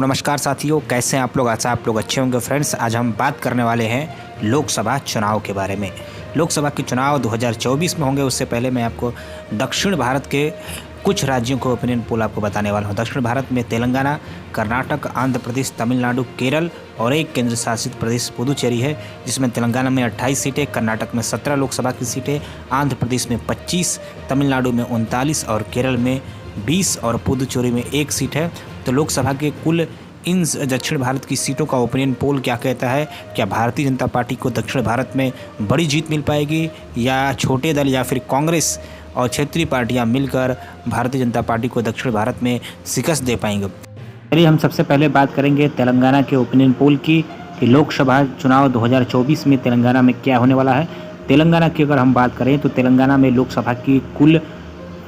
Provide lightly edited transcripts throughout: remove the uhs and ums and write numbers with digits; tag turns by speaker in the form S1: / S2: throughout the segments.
S1: तो नमस्कार साथियों, कैसे हैं आप लोग। आशा आप लोग अच्छे होंगे। फ्रेंड्स, आज हम बात करने वाले हैं लोकसभा चुनाव के बारे में। लोकसभा के चुनाव 2024 में होंगे। उससे पहले मैं आपको दक्षिण भारत के कुछ राज्यों को ओपिनियन पोल आपको बताने वाला हूं। दक्षिण भारत में तेलंगाना, कर्नाटक, आंध्र प्रदेश, तमिलनाडु, केरल और एक केंद्र शासित प्रदेश पुदुचेरी है, जिसमें तेलंगाना में 28 सीटें, कर्नाटक में 17 लोकसभा की सीटें, आंध्र प्रदेश में 25, तमिलनाडु में 39 और केरल में 20 और पुदुचेरी में 1 सीट है। तो लोकसभा के कुल इन दक्षिण भारत की सीटों का ओपिनियन पोल क्या कहता है? क्या भारतीय जनता पार्टी को दक्षिण भारत में बड़ी जीत मिल पाएगी, या छोटे दल या फिर कांग्रेस और क्षेत्रीय पार्टियां मिलकर भारतीय जनता पार्टी को दक्षिण भारत में शिकस्त दे पाएंगे? चलिए, हम सबसे पहले बात करेंगे तेलंगाना के ओपिनियन पोल की कि लोकसभा चुनाव 2024 में तेलंगाना में क्या होने वाला है। तेलंगाना की अगर हम बात करें तो तेलंगाना में लोकसभा की कुल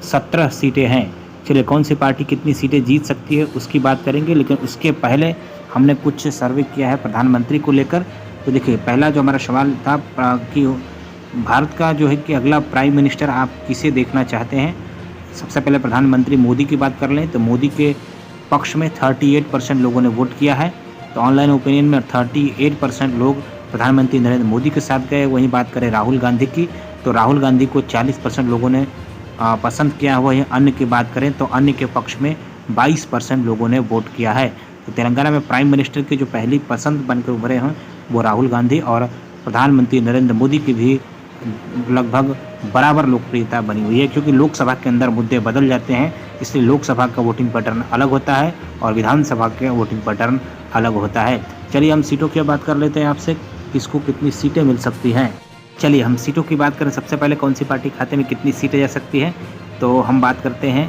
S1: 17 सीटें हैं। चलिए, कौन सी पार्टी कितनी सीटें जीत सकती है उसकी बात करेंगे, लेकिन उसके पहले हमने कुछ सर्वे किया है प्रधानमंत्री को लेकर। तो देखिए, पहला जो हमारा सवाल था कि भारत का जो है कि अगला प्राइम मिनिस्टर आप किसे देखना चाहते हैं। सबसे पहले प्रधानमंत्री मोदी की बात कर लें तो मोदी के पक्ष में 38% लोगों ने वोट किया है। तो ऑनलाइन ओपिनियन में 38% लोग प्रधानमंत्री नरेंद्र मोदी के साथ गए। वहीं बात करें राहुल गांधी की, तो राहुल गांधी को 40% लोगों ने पसंद किया हुआ है। अन्य की बात करें तो अन्य के पक्ष में 22% लोगों ने वोट किया है। तो तेलंगाना में प्राइम मिनिस्टर की जो पहली पसंद बनकर उभरे हैं वो राहुल गांधी, और प्रधानमंत्री नरेंद्र मोदी की भी लगभग बराबर लोकप्रियता बनी हुई है, क्योंकि लोकसभा के अंदर मुद्दे बदल जाते हैं। इसलिए लोकसभा का वोटिंग पैटर्न अलग होता है और विधानसभा का वोटिंग पैटर्न अलग होता है। चलिए, हम सीटों की बात कर लेते हैं आपसे, किसको कितनी सीटें मिल सकती हैं। चलिए, हम सीटों की बात करें। सबसे पहले कौन सी पार्टी खाते में कितनी सीटें जा सकती हैं, तो हम बात करते हैं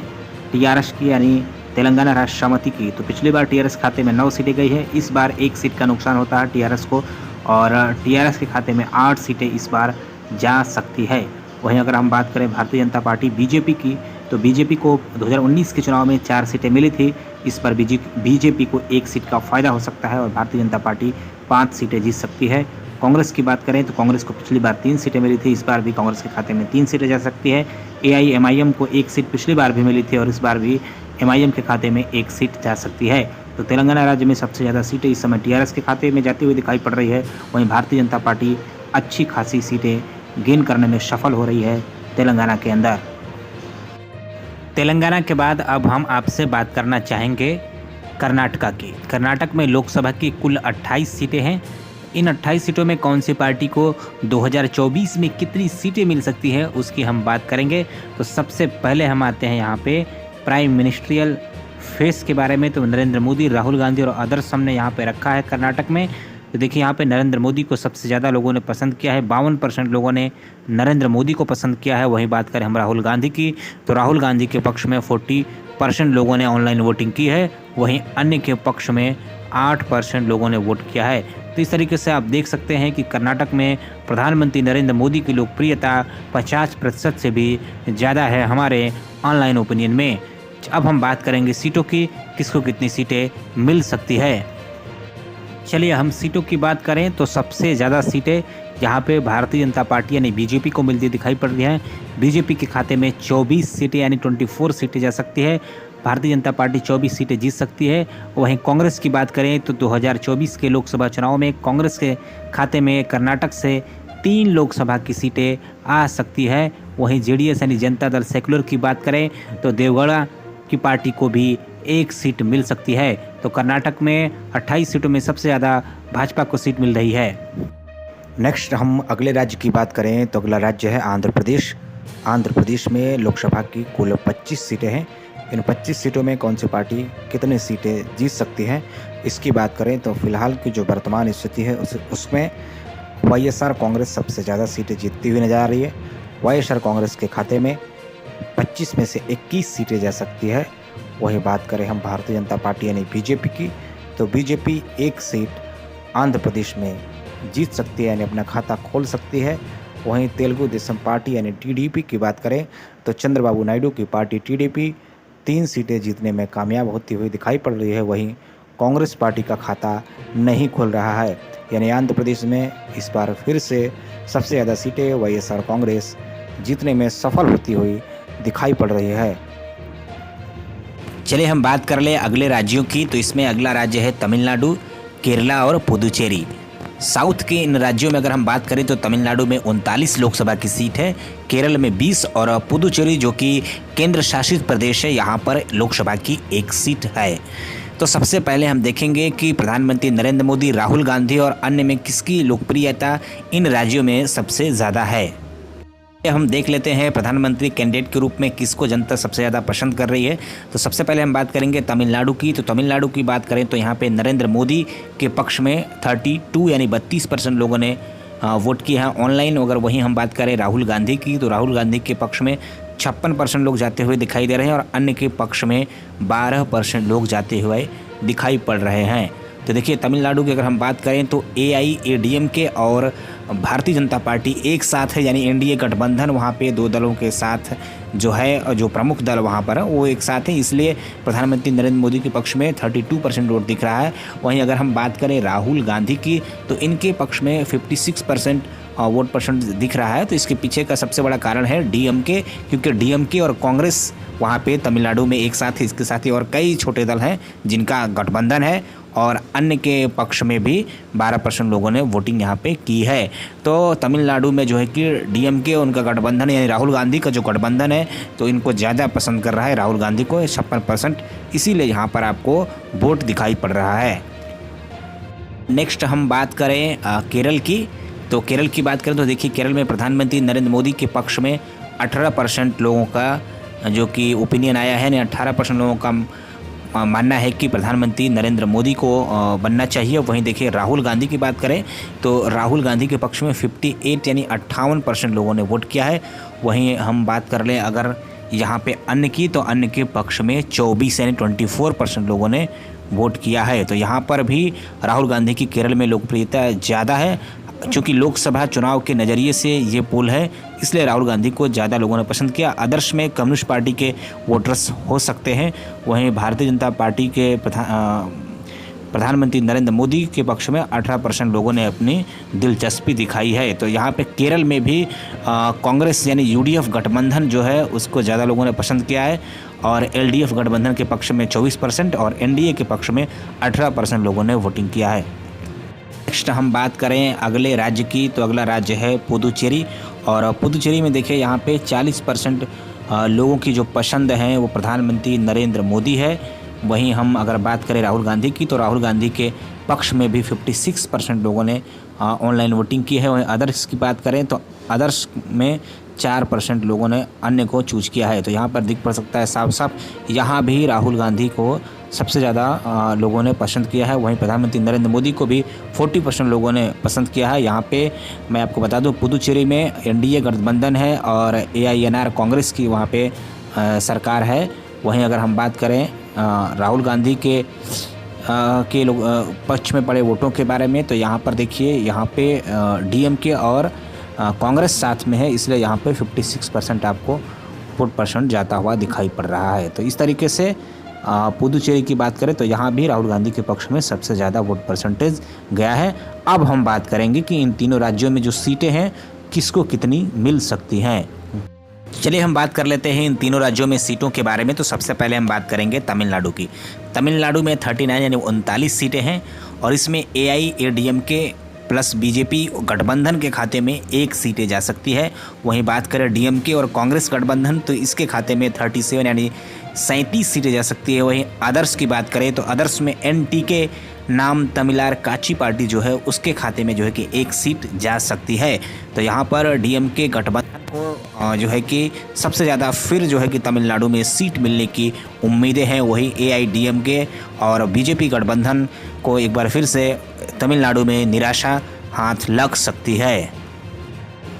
S1: टीआरएस की, यानी तेलंगाना राष्ट्र समिति की। तो पिछली बार टीआरएस खाते में 9 सीटें गई है। इस बार 1 सीट का नुकसान होता है टीआरएस को, और टीआरएस के खाते में 8 सीटें इस बार जा सकती है। वहीं अगर हम बात करें भारतीय जनता पार्टी बीजेपी की, तो बीजेपी को 2019 के चुनाव में 4 सीटें मिली थी। इस पर बीजेपी को 1 सीट का फायदा हो सकता है और भारतीय जनता पार्टी 5 सीटें जीत सकती है। कांग्रेस की बात करें तो कांग्रेस को पिछली बार 3 सीटें मिली थी। इस बार भी कांग्रेस के खाते में 3 सीटें जा सकती है। एआईएमआईएम को 1 सीट पिछली बार भी मिली थी और इस बार भी एमआईएम के खाते में 1 सीट जा सकती है। तो तेलंगाना राज्य में सबसे ज़्यादा सीटें इस समय टीआरएस के खाते में जाती हुई दिखाई पड़ रही है। वहीं भारतीय जनता पार्टी अच्छी खासी सीटें गेन करने में सफल हो रही है तेलंगाना के अंदर। तेलंगाना के बाद अब हम आपसे बात करना चाहेंगे कर्नाटका की। कर्नाटक में लोकसभा की कुल 28 सीटें हैं। इन 28 सीटों में कौन सी पार्टी को 2024 में कितनी सीटें मिल सकती है उसकी हम बात करेंगे। तो सबसे पहले हम आते हैं यहाँ पे प्राइम मिनिस्ट्रियल फेस के बारे में। तो नरेंद्र मोदी, राहुल गांधी और अदर्स हमने यहाँ पे रखा है कर्नाटक में। तो देखिए, यहाँ पे नरेंद्र मोदी को सबसे ज़्यादा लोगों ने पसंद किया है। 52% लोगों ने नरेंद्र मोदी को पसंद किया है। वहीं बात करें हम राहुल गांधी की, तो राहुल गांधी के पक्ष में 40% लोगों ने ऑनलाइन वोटिंग की है। वहीं अन्य के पक्ष में 8% लोगों ने वोट किया है। तो इस तरीके से आप देख सकते हैं कि कर्नाटक में प्रधानमंत्री नरेंद्र मोदी की लोकप्रियता 50% से भी ज़्यादा है हमारे ऑनलाइन ओपिनियन में। अब हम बात करेंगे सीटों की, किसको कितनी सीटें मिल सकती है। चलिए, हम सीटों की बात करें तो सबसे ज़्यादा सीटें यहाँ पे भारतीय जनता पार्टी यानी बीजेपी को मिलती दिखाई पड़ रही हैं। बीजेपी के खाते में 24 सीटें यानी 24 सीटें जा सकती है। भारतीय जनता पार्टी 24 सीटें जीत सकती है। वहीं कांग्रेस की बात करें तो 2024 के लोकसभा चुनाव में कांग्रेस के खाते में कर्नाटक से 3 लोकसभा की सीटें आ सकती है। वहीं जेडीएस यानी जनता दल सेकुलर की बात करें तो देवगौड़ा की पार्टी को भी 1 सीट मिल सकती है। तो कर्नाटक में 28 सीटों में सबसे ज़्यादा भाजपा को सीट मिल रही है। नेक्स्ट हम अगले राज्य की बात करें तो अगला राज्य है आंध्र प्रदेश। आंध्र प्रदेश में लोकसभा की कुल 25 सीटें हैं। इन 25 सीटों में कौन सी पार्टी कितनी सीटें जीत सकती है इसकी बात करें तो फिलहाल की जो वर्तमान स्थिति है उसमें वाईएसआर कांग्रेस सबसे ज़्यादा सीटें जीतती हुई नजर आ रही है। वाईएसआर कांग्रेस के खाते में 25 में से 21 सीटें जा सकती है। वही बात करें हम भारतीय जनता पार्टी यानी बीजेपी की, तो बीजेपी 1 सीट आंध्र प्रदेश में जीत सकती है, यानी अपना खाता खोल सकती है। वहीं तेलुगु देशम पार्टी यानी टीडीपी की बात करें तो चंद्रबाबू नायडू की पार्टी टीडीपी 3 सीटें जीतने में कामयाब होती हुई दिखाई पड़ रही है। वहीं कांग्रेस पार्टी का खाता नहीं खुल रहा है, यानी आंध्र प्रदेश में इस बार फिर से सबसे ज़्यादा सीटें वाईएसआर कांग्रेस जीतने में सफल होती हुई दिखाई पड़ रही है। चलिए हम बात कर ले अगले राज्यों की। तो इसमें अगला राज्य है तमिलनाडु, केरला और पुदुचेरी। साउथ के इन राज्यों में अगर हम बात करें तो तमिलनाडु में 39 लोकसभा की सीट है, केरल में 20 और पुदुचेरी जो कि केंद्र शासित प्रदेश है यहाँ पर लोकसभा की 1 सीट है। तो सबसे पहले हम देखेंगे कि प्रधानमंत्री नरेंद्र मोदी, राहुल गांधी और अन्य में किसकी लोकप्रियता इन राज्यों में सबसे ज़्यादा है। हम देख लेते हैं प्रधानमंत्री कैंडिडेट के रूप में किसको जनता सबसे ज़्यादा पसंद कर रही है। तो सबसे पहले हम बात करेंगे तमिलनाडु की। तो तमिलनाडु की बात करें तो यहाँ पे नरेंद्र मोदी के पक्ष में 32 यानी 32% लोगों ने वोट किया है ऑनलाइन। अगर वहीं हम बात करें राहुल गांधी की तो राहुल गांधी के पक्ष में 56% लोग जाते हुए दिखाई दे रहे हैं और अन्य के पक्ष में 12% लोग जाते हुए दिखाई पड़ रहे हैं। तो देखिए तमिलनाडु की अगर हम बात करें तो AIADMK और भारतीय जनता पार्टी एक साथ है, यानी एनडीए गठबंधन वहाँ पे 2 दलों के साथ जो है, जो प्रमुख दल वहाँ पर है वो एक साथ है, इसलिए प्रधानमंत्री नरेंद्र मोदी के पक्ष में 32% वोट दिख रहा है। वहीं अगर हम बात करें राहुल गांधी की तो इनके पक्ष में 56% वोट परसेंट दिख रहा है। तो इसके पीछे का सबसे बड़ा कारण है DMK, क्योंकि DMK और कांग्रेस वहाँ पे तमिलनाडु में एक साथ है। इसके साथ ही और कई छोटे दल हैं जिनका गठबंधन है और अन्य के पक्ष में भी 12% लोगों ने वोटिंग यहाँ पे की है। तो तमिलनाडु में जो है कि DMK उनका गठबंधन यानी राहुल गांधी का जो गठबंधन है तो इनको ज़्यादा पसंद कर रहा है, राहुल गांधी को 56%, इसीलिए यहाँ पर आपको वोट दिखाई पड़ रहा है। नेक्स्ट हम बात करें केरल की। तो केरल की बात करें तो देखिए केरल में प्रधानमंत्री नरेंद्र मोदी के पक्ष में 18% लोगों का जो कि ओपिनियन आया है, 18% लोगों का मानना है कि प्रधानमंत्री नरेंद्र मोदी को बनना चाहिए। वहीं देखिए राहुल गांधी की बात करें तो राहुल गांधी के पक्ष में 58 यानी 58% लोगों ने वोट किया है। वहीं हम बात कर लें अगर यहाँ पे अन्य की तो अन्य के पक्ष में 24 यानी 24% लोगों ने वोट किया है। तो यहाँ पर भी राहुल गांधी की केरल में लोकप्रियता ज़्यादा है। चूँकि लोकसभा चुनाव के नज़रिए से ये पोल है इसलिए राहुल गांधी को ज़्यादा लोगों ने पसंद किया। आदर्श में कम्युनिस्ट पार्टी के वोटर्स हो सकते हैं। वहीं भारतीय जनता पार्टी के प्रधानमंत्री नरेंद्र मोदी के पक्ष में 18% लोगों ने अपनी दिलचस्पी दिखाई है। तो यहाँ पे केरल में भी कांग्रेस यानी UDF गठबंधन जो है उसको ज़्यादा लोगों ने पसंद किया है और LDF गठबंधन के पक्ष में 24% और NDA के पक्ष में 18% लोगों ने वोटिंग किया है। नेक्स्ट हम बात करें अगले राज्य की। तो अगला राज्य है पुदुचेरी और पुदुचेरी में देखिए यहाँ पे 40% लोगों की जो पसंद है वो प्रधानमंत्री नरेंद्र मोदी है। वहीं हम अगर बात करें राहुल गांधी की तो राहुल गांधी के पक्ष में भी 56% लोगों ने ऑनलाइन वोटिंग की है। वहीं अदर्स की बात करें तो अदर्स में 4% लोगों ने अन्य को चूज किया है। तो यहाँ पर दिख पड़ सकता है साफ साफ यहाँ भी राहुल गांधी को सबसे ज़्यादा लोगों ने पसंद किया है। वहीं प्रधानमंत्री नरेंद्र मोदी को भी 40% लोगों ने पसंद किया है। यहाँ पे मैं आपको बता दूँ पुदुचेरी में NDA गठबंधन है और AINR कांग्रेस की वहाँ पे सरकार है। वहीं अगर हम बात करें राहुल गांधी के लोग पक्ष में पड़े वोटों के बारे में तो यहाँ पर देखिए यहाँ पे DMK और कांग्रेस साथ में है, इसलिए यहाँ पे 56% आपको वोट परसेंट जाता हुआ दिखाई पड़ रहा है। तो इस तरीके से पुदुचेरी की बात करें तो यहाँ भी राहुल गांधी के पक्ष में सबसे ज़्यादा वोट परसेंटेज गया है। अब हम बात करेंगे कि इन तीनों राज्यों में जो सीटें हैं किसको कितनी मिल सकती हैं। चलिए हम बात कर लेते हैं इन तीनों राज्यों में सीटों के बारे में। तो सबसे पहले हम बात करेंगे तमिलनाडु की। तमिलनाडु में 39 यानी 39 सीटें हैं और इसमें AIADMK प्लस BJP गठबंधन के खाते में 1 सीटें जा सकती है। वहीं बात करें DMK और कांग्रेस गठबंधन तो इसके खाते में 37 यानी 37 सीटें जा सकती है। वहीं अदर्स की बात करें तो अदर्स में NTK नाम तमिलार काची पार्टी जो है उसके खाते में जो है कि 1 सीट जा सकती है। तो यहाँ पर DMK गठबंधन को जो है कि सबसे ज़्यादा फिर जो है कि तमिलनाडु में सीट मिलने की उम्मीदें हैं। वहीं AIADMK और BJP गठबंधन को एक बार फिर से तमिलनाडु में निराशा हाथ लग सकती है।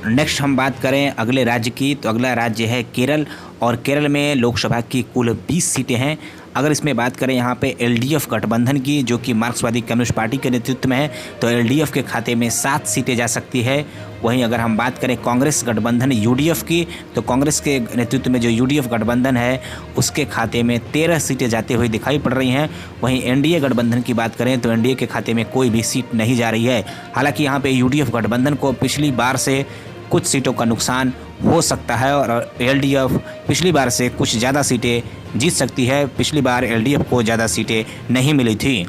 S1: नेक्स्ट हम बात करें अगले राज्य की। तो अगला राज्य है केरल और केरल में लोकसभा की कुल 20 सीटें हैं। अगर इसमें बात करें यहाँ पे LDF गठबंधन की जो कि मार्क्सवादी कम्युनिस्ट पार्टी के नेतृत्व में है तो LDF के खाते में 7 सीटें जा सकती है। वहीं अगर हम बात करें कांग्रेस गठबंधन UDF की तो कांग्रेस के नेतृत्व में जो UDF गठबंधन है उसके खाते में 13 सीटें जाते हुए दिखाई पड़ रही हैं। वहीं NDA गठबंधन की बात करें तो NDA के खाते में कोई भी सीट नहीं जा रही है। हालांकि यहाँ पे UDF गठबंधन को पिछली बार से कुछ सीटों का नुकसान हो सकता है और एलडीएफ पिछली बार से कुछ ज़्यादा सीटें जीत सकती है। पिछली बार एलडीएफ को ज़्यादा सीटें नहीं मिली थी।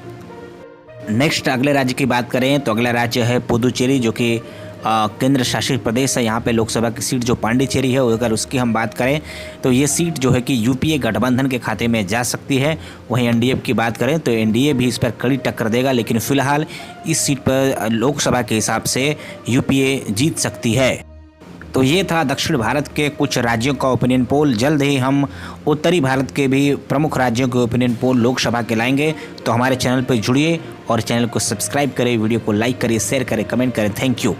S1: नेक्स्ट अगले राज्य की बात करें तो अगला राज्य है पुदुचेरी, जो कि केंद्र शासित प्रदेश है। यहाँ पे लोकसभा की सीट जो पांडिचेरी है, अगर उसकी हम बात करें तो ये सीट जो है कि यूपीए गठबंधन के खाते में जा सकती है। वहीं एनडीए की बात करें तो एनडीए भी इस पर कड़ी टक्कर देगा, लेकिन फिलहाल इस सीट पर लोकसभा के हिसाब से यूपीए जीत सकती है। तो ये था दक्षिण भारत के कुछ राज्यों का ओपिनियन पोल। जल्द ही हम उत्तरी भारत के भी प्रमुख राज्यों के ओपिनियन पोल लोकसभा के लाएंगे। तो हमारे चैनल पर जुड़िए और चैनल को सब्सक्राइब करें, वीडियो को लाइक करें, शेयर करें, कमेंट करें। Thank you.